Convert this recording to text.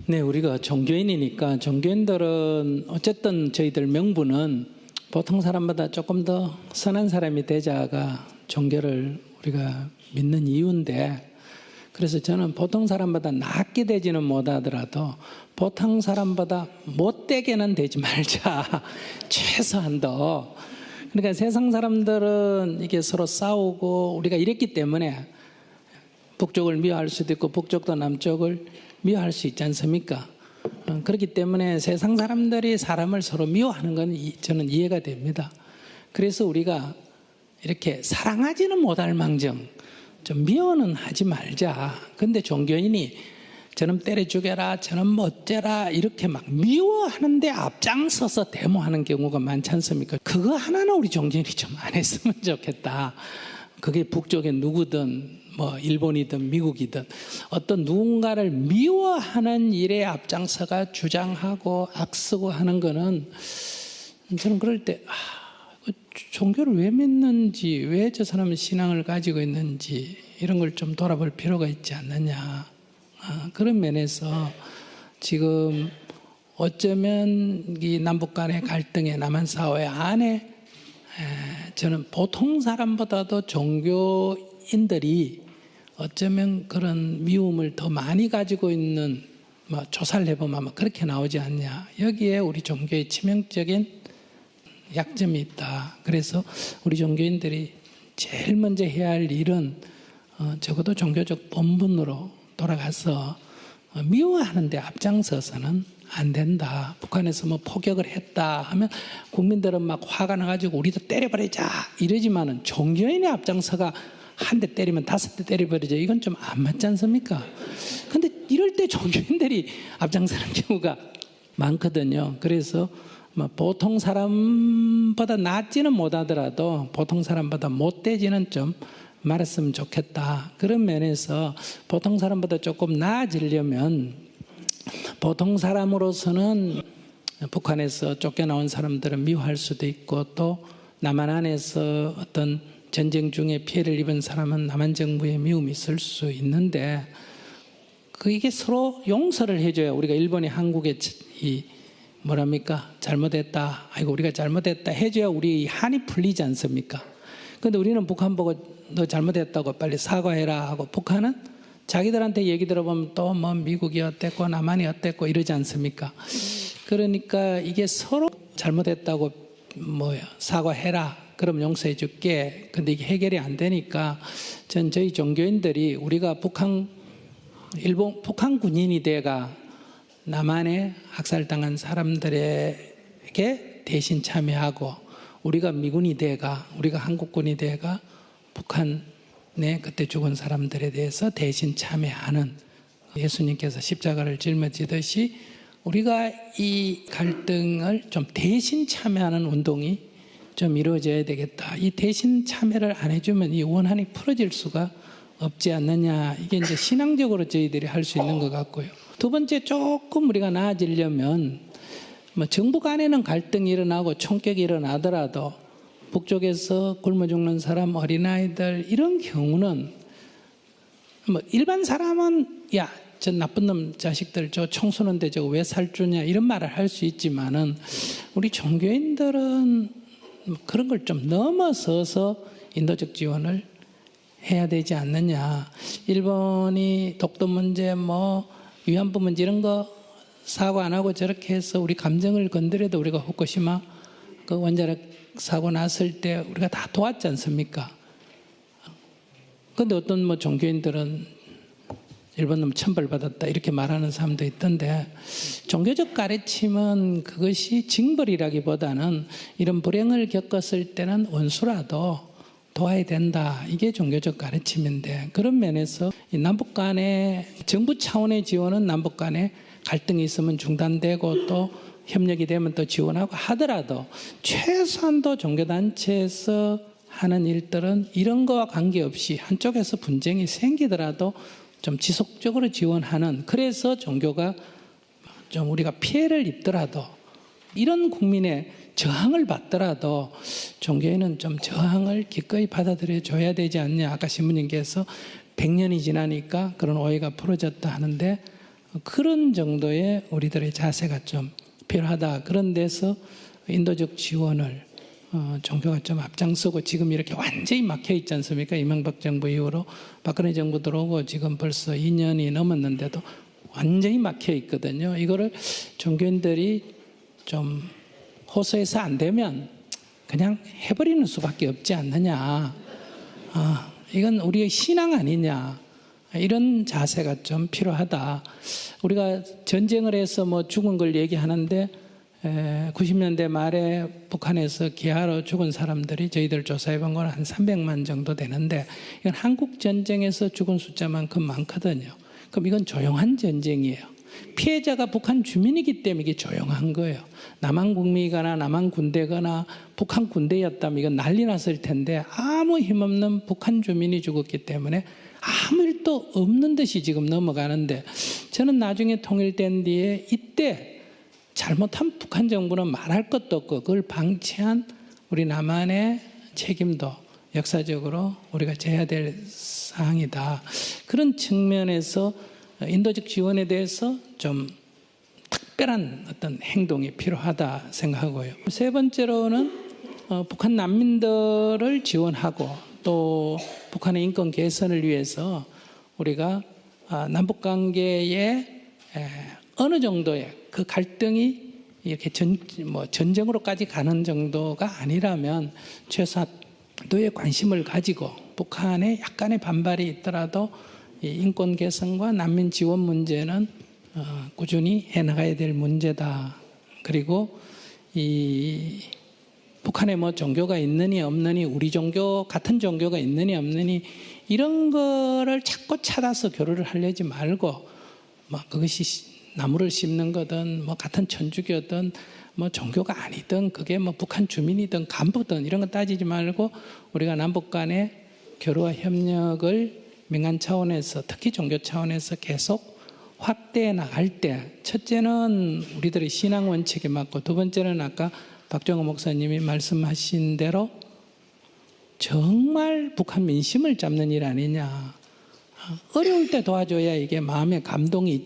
네, 우리가 종교인이니까 종교인들은 어쨌든 저희들 명분은 보통 사람보다 조금 더 선한 사람이 되자가 종교를 우리가 믿는 이유인데, 그래서 저는 보통 사람보다 낫게 되지는 못하더라도 보통 사람보다 못되게는 되지 말자. 최소한도. 그러니까 세상 사람들은 이게 서로 싸우고 우리가 이랬기 때문에 북쪽을 미워할 수도 있고 북쪽도 남쪽을 미워할 수 있지 않습니까? 그렇기 때문에 세상 사람들이 사람을 서로 미워하는 건 저는 이해가 됩니다. 그래서 우리가 이렇게 사랑하지는 못할 망정 좀 미워는 하지 말자. 근데 종교인이 저놈 때려 죽여라, 저놈 어째라 이렇게 막 미워하는데 앞장서서 데모하는 경우가 많지 않습니까? 그거 하나는 우리 종교인이 좀 안 했으면 좋겠다. 그게 북쪽에 누구든 뭐 일본이든 미국이든 어떤 누군가를 미워하는 일에 앞장서가 주장하고 악쓰고 하는 거는 저는 그럴 때 종교를 왜 믿는지, 왜 저 사람은 신앙을 가지고 있는지 이런 걸 좀 돌아볼 필요가 있지 않느냐. 그런 면에서 지금 어쩌면 이 남북 간의 갈등의 남한 사회 안에 저는 보통 사람보다도 종교인들이 어쩌면 그런 미움을 더 많이 가지고 있는, 뭐 조사를 해보면 아마 그렇게 나오지 않냐. 여기에 우리 종교의 치명적인 약점이 있다. 그래서 우리 종교인들이 제일 먼저 해야 할 일은 적어도 종교적 본분으로 돌아가서 미워하는 데 앞장서서는 안 된다. 북한에서 뭐 포격을 했다 하면 국민들은 막 화가 나가지고 우리도 때려버리자 이러지만은 종교인의 앞장서가 한 대 때리면 5대 때려버리자, 이건 좀 안 맞지 않습니까? 근데 이럴 때 종교인들이 앞장서는 경우가 많거든요. 그래서 뭐 보통 사람보다 낫지는 못하더라도 보통 사람보다 못되지는 좀 말았으면 좋겠다. 그런 면에서 보통 사람보다 조금 나아지려면 보통 사람으로서는 북한에서 쫓겨나온 사람들은 미워할 수도 있고, 또 남한 안에서 어떤 전쟁 중에 피해를 입은 사람은 남한 정부에 미움이 있을 수 있는데, 이게 서로 용서를 해줘야 우리가 일본이 한국에 잘못했다, 아이고 우리가 잘못했다 해줘야 우리 한이 풀리지 않습니까? 근데 우리는 북한 보고 너 잘못했다고 빨리 사과해라 하고, 북한은 자기들한테 얘기 들어보면 또 뭐 미국이 어땠고 남한이 어땠고 이러지 않습니까? 그러니까 이게 서로 잘못했다고 사과해라, 그럼 용서해 줄게. 근데 이게 해결이 안 되니까 저희 종교인들이 우리가 북한 군인이 돼가 남한에 학살당한 사람들에게 대신 참여하고, 우리가 미군이 돼가, 우리가 한국군이 돼가 북한에 그때 죽은 사람들에 대해서 대신 참여하는, 예수님께서 십자가를 짊어지듯이 우리가 이 갈등을 좀 대신 참여하는 운동이 좀 이루어져야 되겠다. 이 대신 참여를 안 해주면 이 원한이 풀어질 수가 없지 않느냐. 이게 이제 신앙적으로 저희들이 할 수 있는 것 같고요. 두 번째, 조금 우리가 나아지려면 정부 간에는 갈등이 일어나고 총격이 일어나더라도 북쪽에서 굶어 죽는 사람, 어린아이들 이런 경우는 일반 사람은 야, 저 나쁜 놈 자식들 저 청소년들 저거 왜 살주냐 이런 말을 할 수 있지만은, 우리 종교인들은 그런 걸 좀 넘어서서 인도적 지원을 해야 되지 않느냐. 일본이 독도 문제, 위안부 문제 이런 거 사과 안 하고 저렇게 해서 우리 감정을 건드려도, 우리가 후쿠시마 그 원자력 사고 났을 때 우리가 다 도왔지 않습니까? 근데 어떤 종교인들은 일본 놈 천벌받았다 이렇게 말하는 사람도 있던데, 종교적 가르침은 그것이 징벌이라기보다는 이런 불행을 겪었을 때는 원수라도 도와야 된다. 이게 종교적 가르침인데, 그런 면에서 이 남북 간의 정부 차원의 지원은 남북 간에 갈등이 있으면 중단되고 또 협력이 되면 또 지원하고 하더라도, 최소한도 종교단체에서 하는 일들은 이런 거와 관계없이 한쪽에서 분쟁이 생기더라도 좀 지속적으로 지원하는, 그래서 종교가 좀 우리가 피해를 입더라도, 이런 국민의 저항을 받더라도 종교인은 좀 저항을 기꺼이 받아들여 줘야 되지 않냐. 아까 신부님께서 100년이 지나니까 그런 오해가 풀어졌다 하는데 그런 정도의 우리들의 자세가 좀 필요하다. 그런 데서 인도적 지원을 종교가 좀 앞장서고 지금 이렇게 완전히 막혀 있지 않습니까? 이명박 정부 이후로 박근혜 정부 들어오고 지금 벌써 2년이 넘었는데도 완전히 막혀 있거든요. 이거를 종교인들이 좀 호소해서 안 되면 그냥 해버리는 수밖에 없지 않느냐. 이건 우리의 신앙 아니냐. 이런 자세가 좀 필요하다. 우리가 전쟁을 해서 뭐 죽은 걸 얘기하는데 90년대 말에 북한에서 기아로 죽은 사람들이 저희들 조사해 본 건 한 300만 정도 되는데 이건 한국 전쟁에서 죽은 숫자만큼 많거든요. 그럼 이건 조용한 전쟁이에요. 피해자가 북한 주민이기 때문에 이게 조용한 거예요. 남한 국민이거나 남한 군대거나 북한 군대였다면 이건 난리 났을 텐데 아무 힘없는 북한 주민이 죽었기 때문에 아무 일도 없는 듯이 지금 넘어가는데 저는 나중에 통일된 뒤에 이때 잘못한 북한 정부는 말할 것도 없고 그걸 방치한 우리 남한의 책임도 역사적으로 우리가 져야 될 사항이다. 그런 측면에서 인도적 지원에 대해서 좀 특별한 어떤 행동이 필요하다 생각하고요. 세 번째로는 북한 난민들을 지원하고 또 북한의 인권 개선을 위해서 우리가 남북관계에 어느 정도의 그 갈등이 이렇게 전쟁으로까지 가는 정도가 아니라면 최소한도의 관심을 가지고 북한에 약간의 반발이 있더라도 이 인권 개선과 난민 지원 문제는 꾸준히 해나가야 될 문제다. 그리고 이 북한에 뭐 종교가 있느니 없느니 우리 종교 같은 종교가 있느니 없느니 이런 거를 자꾸 찾아서 교류를 하려지 말고 막 그것이 나무를 심는 거든 뭐 같은 천주교든 뭐 종교가 아니든 그게 뭐 북한 주민이든 간부든 이런 거 따지지 말고 우리가 남북 간의 교류와 협력을 민간 차원에서 특히 종교 차원에서 계속 확대해 나갈 때 첫째는 우리들의 신앙 원칙에 맞고 두 번째는 아까 박정호 목사님이 말씀하신 대로 정말 북한 민심을 잡는 일 아니냐. 어려울 때 도와줘야 이게 마음에 감동이